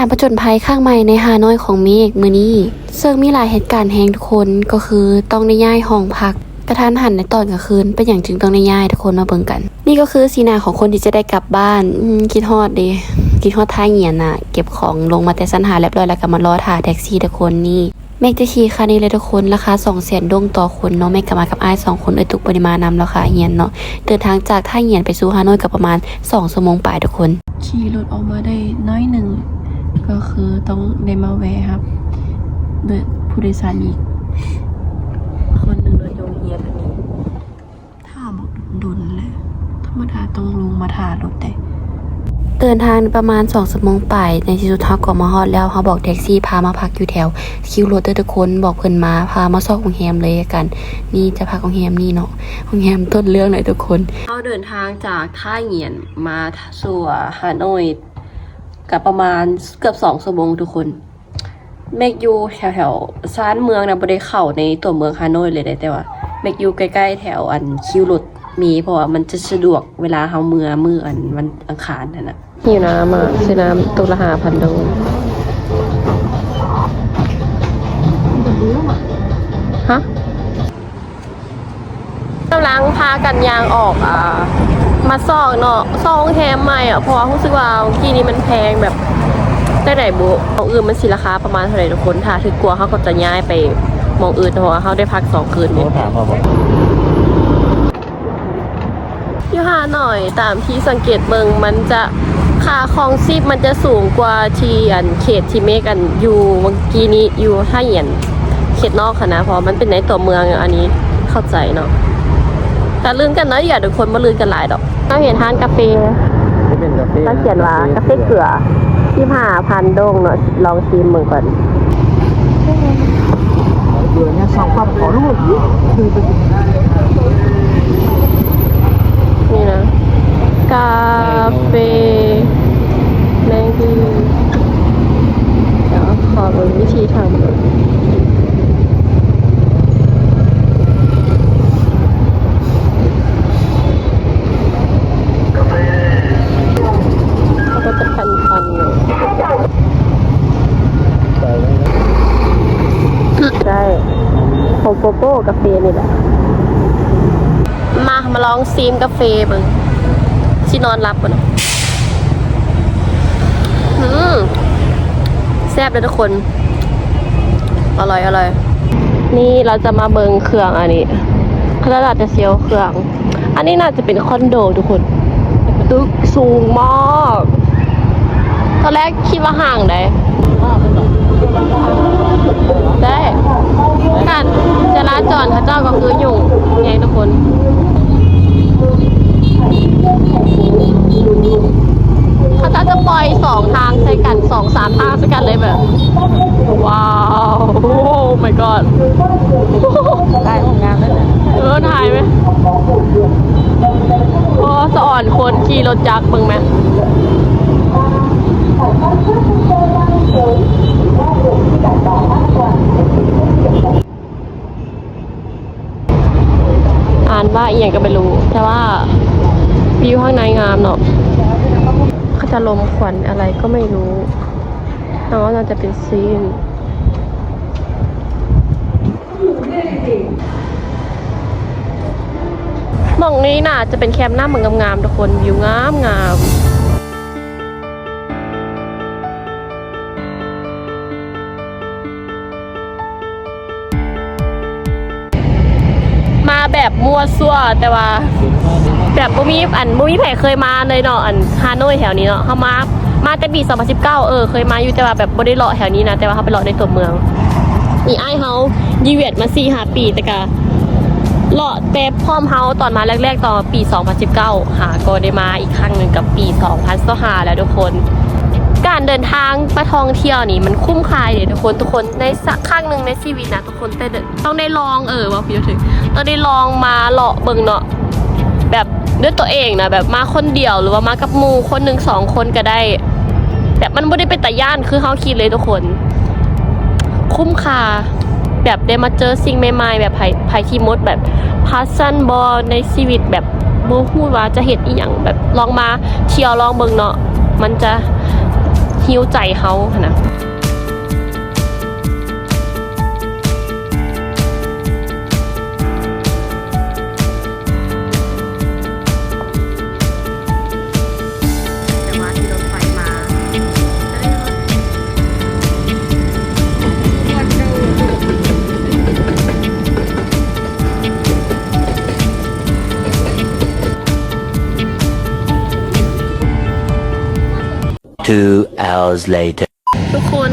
การผจญภัยข้างใหม่ในฮานอยของเมฆมื้อนี้ซึ่งมีหลายเหตุการณ์แห่งทุกคนก็คือต้องได้ย้ายห้องพักกระทันหันในตอนกลางคืนเป็นอย่างจึงต้องได้ย้ายทุกคนมาเบิ่งกัน นี่ก็คือสีหน้าของคนที่จะได้กลับบ้านคิดฮอดเด้คิดฮอดท่าเหียนน่ะเก็บของลงมาแต่สันหาเรียบร้อยแล้วก็มารอถ่าแท็กซี่ทุกคนนี่เมฆจะขี่คันนี้เลยทุกคนราคา 200,000 ดงต่อคนเนาะเมฆก็มากับอ้าย2คนตุกปริมาณนำแล้วค่ะเหียนเนาะเดินทางจากท่าเหียนไปสู่ฮานอยก็ประมาณ2 ชั่วโมงปลายทุกคนขี่รถออกมาได้น้อยหนึ่งก็คือต้องได้มาแวะครับเดินผู้โดยสารอีกคนหนึ่งโดนโยงเฮียแบบนี้ถ้าบอกดุนแหละธรรมดาต้องลงมาถ่ารถได้เดินทางประมาณ2 ชั่วโมงไปในที่สุดเฮาก็มาฮอดแล้วเขาบอกแท็กซี่พามาพักอยู่แถวคิวรถทุกคนบอกเพิ่นมาพามาซอกโรงแรมเลยกันนี่จะพักโรงแรมนี่เนาะโรงแรมต้นเรื่องเลยทุกคนเฮาเดินทางจากท่าเหงียนมาสู่ฮานอยกับประมาณเกือบ2 ชั่วโมงทุกคนเมกอยู่แถวๆซ่านเมืองนะบ่ได้เข้าในตัวเมืองฮานอยเลยแต่ว่าเมกอยู่ใกล้ๆแถวอันคิวรถมีเพราะว่ามันจะสะดวกเวลาเฮามื้ออันวันอังคารนั่นน่ะหิวน้ำอ่ะซื้อน้ำตุลา5,000 โดนฮะกำลังพากันยางออกมาซอกเนาะซองแฮมใหม่เพราะว่ารู้สึกว่ากี่นี้มันแพงแบบได้ไหนบุของอื่นมันสิราคาประมาณเท่าไหร่ทุกคนถ้าถึงกลัวเขาก็จะย้ายไปมองอื่นเพราะว่าเขาได้พัก2 คืนเนี่ยอยู่หาหน่อยตามที่สังเกตเมืองมันจะค่าครองชีพมันจะสูงกว่าที่เขตที่เมกันอยู่เมื่อกี้นี้อยู่ท่าเหยียนเขตนอกค่ะนะเพราะมันเป็นในตัวเมืองอันนี้เข้าใจเนาะแต่ลื่นกันนะอย่าทุกคนมาลื่นกันหลายดอกเราเห็นทานกาแฟเราเขียนว่ากาแฟเกลือ25,000 ดงเนาะลองชิมมึงก่อนเดือนนี้2 ความขอรูปนี่นะกาแฟแมงกีเดี๋ยวขอดูวิธีทำก็จะพันเลยใช่ของโกโก้กาแฟนี่แหละมาลองซีมกาแฟมึงชินอนรับก่อนแซ่บเลยทุกคนอร่อยนี่เราจะมาเบิงเครื่องอันนี้เขาจะเซียวเครื่องอันนี้น่าจะเป็นคอนโดทุกคนตึกสูงมากตอนแรกคิดว่าห่างได้การจราจรเขาเจ้าก็คือยุ่งไงทุกคนเขาจะปล่อย2 ทางใส่กัน2-3 ทางใส่กันเลยแบบว้าวโอ้ my god ได้ห้องงานแล้วเนี่ยถ่ายไหมโอ้สะอ่อนคนขี่รถจักรมึงไหมอ่านว่าอีกอย่างก็ไม่รู้แต่ว่าวิวข้างในงามเนาะเขาจะลมควันอะไรก็ไม่รู้น่าจะเป็นซีนมองนี้น่าจะเป็นแคมป์หน้าเมืองงามๆทุกคนวิวงามมาแบบมั่วซั่วแต่ว่าแบบบ่มีแผลเคยมาเลยเนาะฮานอยแถวนี้เนาะเขามาแต่ปี2019เคยมาอยู่แต่ว่าแบบบ่ได้เลาะแถวนี้นะแต่ว่าเขาไปเลาะในตัวเมืองนี่อ้ายเฮายีเวียดมา 4-5 ปีแต่ก็เลาะแต่พร้อมเฮาตอนมาแรกๆตอนปี2019ก็ได้มาอีกครั้งนึงกับปี2025แล้วทุกคนการเดินทางไปท่องเที่ยวนี่มันคุ้มค่าเลยทุกคนในสักครั้งนึงในชีวิตนะทุกคนแต่ต้องได้ลองว่าพี่ถึงต้องได้ลองมาเลาะเบิ่งเนาะแบบด้วยตัวเองนะแบบมาคนเดียวหรือว่ามากับหมู่คน1 2 คนก็ได้แบบมันไม่ได้เป็นตาย่านคือเฮาคิดเลยทุกคนคุ้มค่าแบบได้มาเจอสิ่งใหม่ๆแบบไผที่มดแบบพาสันบอลในชีวิตแบบโมฮู้ว่าจะเห็นอีหยังแบบลองมาเที่ยวลองเบิ่งเนาะมันจะ ฮิวใจเฮาค่ะนะแต่ว่าที่รถไฟมา 2 hours later. ทุกคน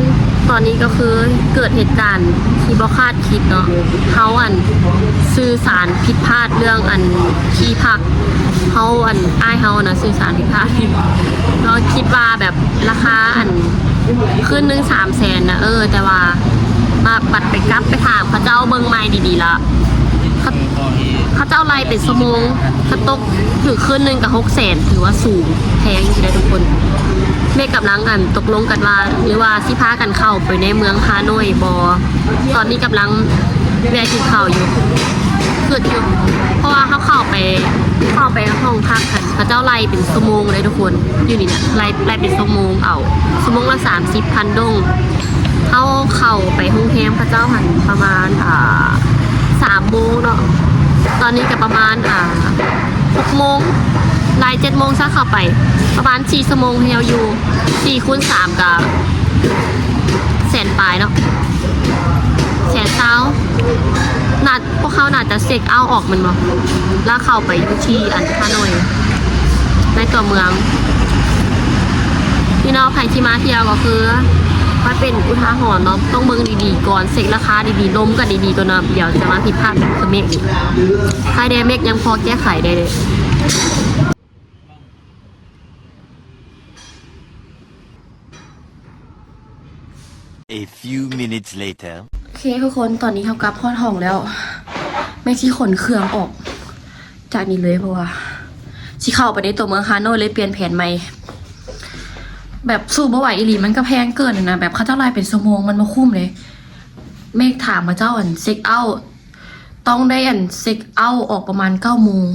ตอนนี้ก็คือเกิดเหตุการณ์ที่บ่คาดคิดเนาะเขาสื่อสารผิดพลาดเรื่องที่พักเขาอ้ายเขานะสื่อสารผิดพลาดเราคิดว่าแบบราคาขึ้นหนึ่ง300,000นะแต่ว่ามาปัดไปกลับไปถามเขาเจ้าเบิ้งไม้ดีๆละเขาเจ้าไล่เป็นชั่วโมงเขาตกถือขึ้นหนึ่งกับ600,000ถือว่าสูงแพงจริงๆทุกคนเมฆกับลังตกลงกันว่าหรือว่าสิพากันเข้าไปในเมืองฮานอยบอตอนนี้กับลังแวะกินข้าวอยู่เกิดอยู่เพราะว่าเขาเข้าไปห้องพักกันพระเจ้าไล่เป็นชั่วโมงเลยทุกคนอยู่นี่เนี่ยไล่เป็นชั่วโมงชั่วโมงละ30,000 ดงเขาเข้าไปห้องแรมพระเจ้าประมาณ3 โมงเนาะตอนนี้ก็ประมาณ6 โมงไล่7 โมงซะเข้าไปประมาณ4 ชั่วโมงที่เราอยู่4 คูณ 3กับ100,000 ปลายเนาะ100,000พวกเขาน่าจะเซ็กเอาออกมันบ่แล้วเข้าไปอยู่ที่ฮานอยในตัวเมืองพี่น้องใครที่มาเที่ยวก็คือมันเป็นอุทาหรณ์เนาะต้องเบิ่งดีๆก่อนเซ็กราคาดีๆล้มกันดีๆก่อนนะเดี๋ยวจะมาผิดพลาดแบบเมฆอีกใครแดเมฆยังพอแก้ไขได้เลย A few minutes later. โอเคทุกคนตอนนี้เขากลับฮอดห้องแล้วแม่ที่ขนเครื่องออกจากนี้เลยเพราะว่าที่เข้าไปในตัวเมืองฮานอยเลยเปลี่ยนแผนใหม่แบบสู้บ่ไหวอีหลีมันก็แพงเกินนะแบบค่าเท่าไรเป็นชั่วโมงมันมาคุ้มเลยเมฆถามมาเจ้าเซ็กเอาต้องได้เซ็กเอาออกประมาณ9 โมง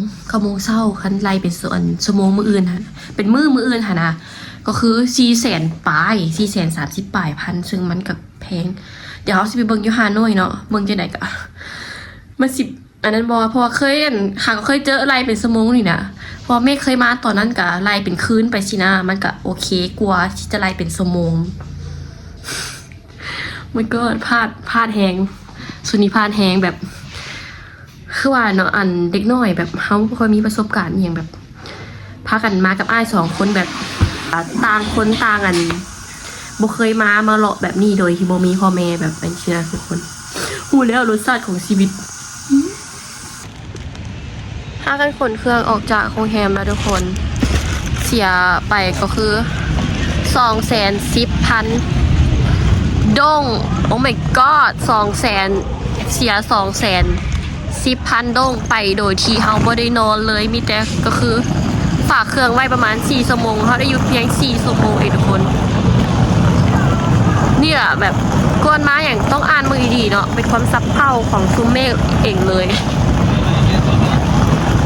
เช้าคันไล่เป็นชั่วโมงมื้ออื่นฮะเป็นมื้ออื่นฮะนะก็คือ400,000 ปลาย430,000 ปลายพันซึ่งมันกับแพงเดี๋ยวเขาสิไปเบิ่งอยู่ฮานอยเนาะเบิ่งจังได๋ก็มันอันนั้นบ่เพราะว่าเคยค่ะก็เคยเจอไล่เป็นชั่วโมงนี่นะพอเมฆเคยมาตอนนั้นก็ไล่เป็นคืนไปสินะมันก็โอเคกว่าที่จะไล่เป็นชั่วโมงมันก็พลาดแฮงสุนิพลาดแฮงแบบคือว่าเนาะเด็กน้อยแบบเขาบ่ค่อยมีประสบการณ์อหย่างแบบพากันมากับอ้าย2 คนแบบต่างคนต่างบ่เคยมาเลาะแบบนี้โดยที่บ่มีพ่อแม่แบบเป็นเชื้อทุกคนหูแล้วรสชาติของชีวิตถ้ากันขนเครื่องออกจากโรงแรมแล้วทุกคนเสียไปก็คือ210,000 ดงโอ้ my god 200,000เสีย210,000 ดงไปโดยที่เฮาบ่ได้นอนเลยมีแต่ก็คือฝากเครื่องไว้ประมาณ4 ชั่วโมงเขาได้อยู่เพียง4 ชั่วโมงเองทุกคนเนี่ยแบบกวนมาอย่างต้องอ่านมือดีเนาะเป็นความซับเผ่าของซุมเมฆเองเลย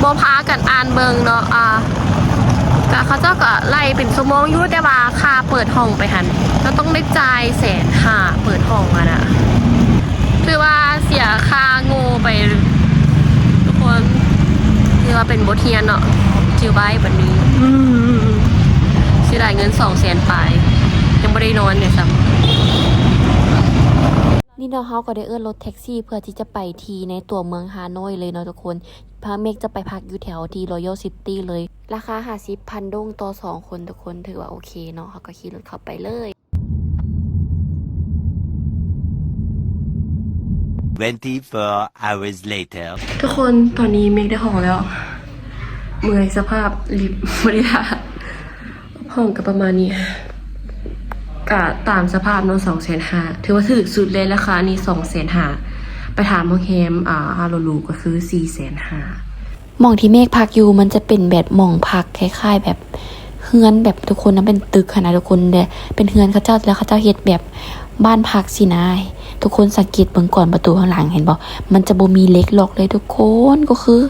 บ่พากันอ่านเบิงเนาะก็เขาเจ้าก็ไล่เป็นชั่วโมงอยู่แต่ว่าค่าเปิดห้องไปหันก็ต้องได้จ่าย150,000เปิดห้องนะคือว่าเสียค่าโง่ไปทุกคนคือว่าเป็นบทเรียนเนาะจิวไว้แบบนี้เสียดายเงิน200,000 ปลายยังไม่ได้นอนเลยซ้ำ นี่เนาะเฮาก็ได้รถแท็กซี่เพื่อที่จะไปที่ในตัวเมืองฮานอยเลยเนาะทุกคนพาเมฆจะไปพักอยู่แถวที่ Royal City เลยราคา50,000 ดงต่อ2 คนทุกคนถือว่าโอเคเนาะเขาก็ขี่รถเข้าไปเลย24 hours later. ทุกคนตอนนี้เมฆได้ห้องแล้วเมื่อยสภาพลิฟต์บริษัทห้องก็ประมาณนี้กะตามสภาพเนาะ250,000ถือว่าถูกสุดเลยราคานี้250,000ไปถามโรงแรมโลลูก็คือ450,000 หม่องที่เมฆพักอยู่มันจะเป็นแบบหม่องพักคล้ายๆแบบเฮือนแบบทุกคนนั้นเป็นตึกขนาดทุกคนเด้เป็นเฮือนเขาเจ้าแล้วเขาเจ้าเฮ็ดแบบบ้านพักสินะทุกคนสังเกตเบิ่งก่อนประตูข้างหลังเห็นบ่มันจะบ่มีเล็กล็อกเลยทุกคนก็คือ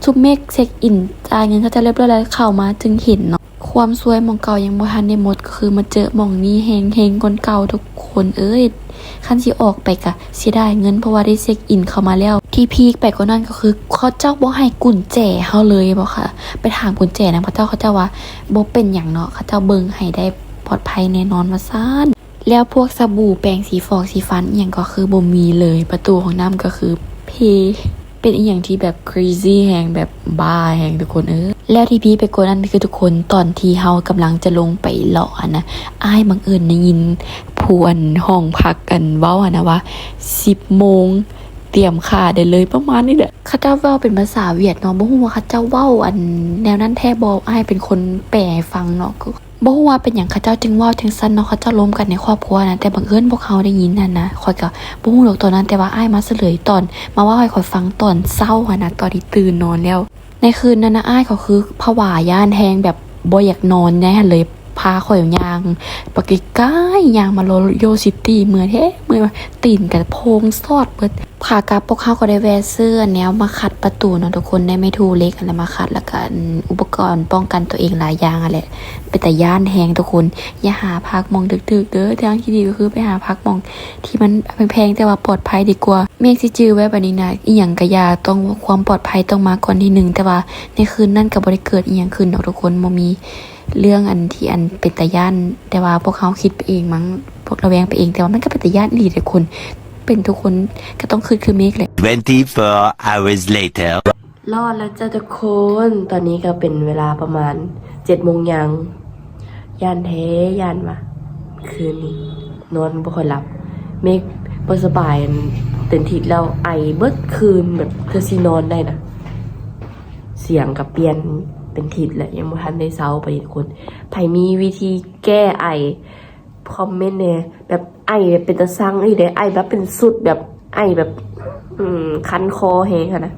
ซุมเมฆเช็คอินจ่ายเงินเขาจะเรียบร้อยแล้วเข้ามาจึงเห็นเนาะ ความสวยหมองเก่ายังบ่ทันได้หมดก็คือมาเจอหมองนี้แฮงคนเก่าทุกคนเอ้ยคันสิออกไปกะเสียดายเงินเพราะว่าได้เช็คอินเข้ามาแล้วที่พีคไปกว่านั้นก็คือเขาเจ้าบ่ให้กุญแจเฮาเลยบ่ค่ะไปถามกุญแจนะเขาเจ้าว่าบ่เป็นหยังเนาะเขาเจ้าเบิ่งให้ได้ปลอดภัยแน่นอนว่าซ่านแล้วพวกสบู่แปรงสีฟอกสีฟันอหยังก็คือบ่มีเลยประตูของน้ำก็คือเพเป็นอีหยังที่แบบ crazy แฮงแบบบ้าแฮงทุกคนแล้วที่พี่ไปกดนั่นคือทุกคนตอนที่เฮากำลังจะลงไปเลาะนะอ้ายบังเอิญได้ยินพวนห้องพักกันเว้านะว่า10 โมงเตรียมค่าได้เลยประมาณนี้แหละเขาเจ้าเว้าเป็นภาษาเวียดเนาะบ่ฮู้ว่าเขาเจ้าเว้าอันแนวนั้นแท้บ่อ้ายเป็นคนแปลให้ฟังเนาะบ่ฮู้ว่าเป็นหยังเขาเจ้าจึงเว้าจังซั่นเนาะเขาเจ้าล้มกันในครอบครัวนะแต่บังเอิญพวกเขาได้ยินนั่นนะข้อยก็บ่ฮู้หรอกตอนนั้นแต่ว่าอ้ายมาเฉลยตอนมาเว้าให้ข้อยฟังตอนเช้าอะนะตอนที่ตื่นนอนแล้วในคืนนั้นนะอ้ายเขาคือผวาย่านแฮงแบบบ่อยากนอนแน่เลยพาข่อยย่างปกใกล้ย่างมาโลโยซิตี้เมื่อเมื่อตีนกับโพงซอดเบิดพากลับพวกเขาก็ได้แวะซื้อแนวมาขัดประตูเนาะทุกคนได้ไม่ทูเล็กอะไรมาขัดแล้วก็อุปกรณ์ป้องกันตัวเองหลายอย่างอะไรเป็นแต่ย่านแฮงทุกคนอย่าหาพักมองดึกๆเด้อทางที่ดีก็คือไปหาพักมองที่มันแพงๆแต่ว่าปลอดภัยดีกว่าเมฆสิจื้อไว้บัดนี้นะอีหยังก็อย่าต้องความปลอดภัยต้องมาก่อนที่หนึ่งแต่ว่าในคืนนั้นก็บ่ได้เกิดอีหยังขึ้นเนาะทุกคนบ่มีเรื่องอันที่อันเป็นตาย่านแต่ว่าพวกเขาคิดไปเองมั้งพวกระแวงไปเองแต่ว่ามันก็เป็นตาย่านอีหลีทุกคนเป็นทุกคนก็ต้องคือเมฆแหละ 24 hours later. รอดแล้วจ้าทุกคนตอนนี้ก็เป็นเวลาประมาณ7 โมงยังย่านแท้ย่านวะคืนนี้นอนบ่ค่อยหลับเมฆบ่สบายตื่นทิศแล้วไอเบิดคืนแบบเธอสินอนได้นะเสียงกับเปลี่ยนเป็นทิศแหละยังบ่ทันได้เซาไปทุกคนไผมีวิธีแก้ไอคอมเมนต์แหน่แบบไอเป็นตะซังอีเด้ไอแบบเป็นสุดแบบไอแบบคันคอแฮงค่ะนะ